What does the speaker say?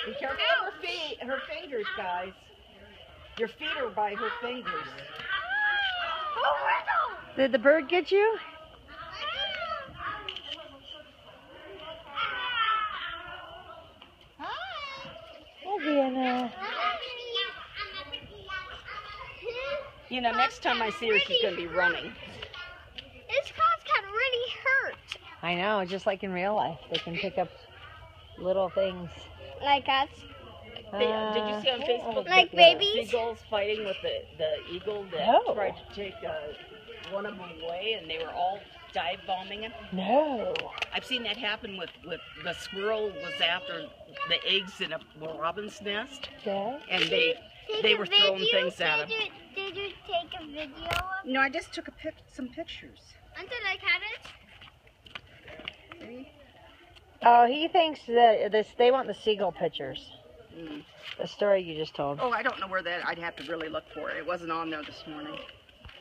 Be careful of her feet, her fingers, guys. Your feet are by her fingers. Did the bird get you? Hi, Vienna. You know, next time I see her, she's going to be running. This claws can really hurt. I know, just like in real life. They can pick up little things. Like us. Did you see on Facebook Like the babies? seagulls fighting with the eagle that No. tried to take one of them away, and they were all dive bombing him? No. I've seen that happen with the squirrel was after the eggs in a robin's nest, Yeah. and they were throwing things at him. Did you take a video of it? No, I just took some pictures. Until I had it? See? Oh, he thinks that they want the seagull pictures. Mm. The story you just told. Oh, I don't know where that. I'd have to really look for it. It wasn't on there this morning.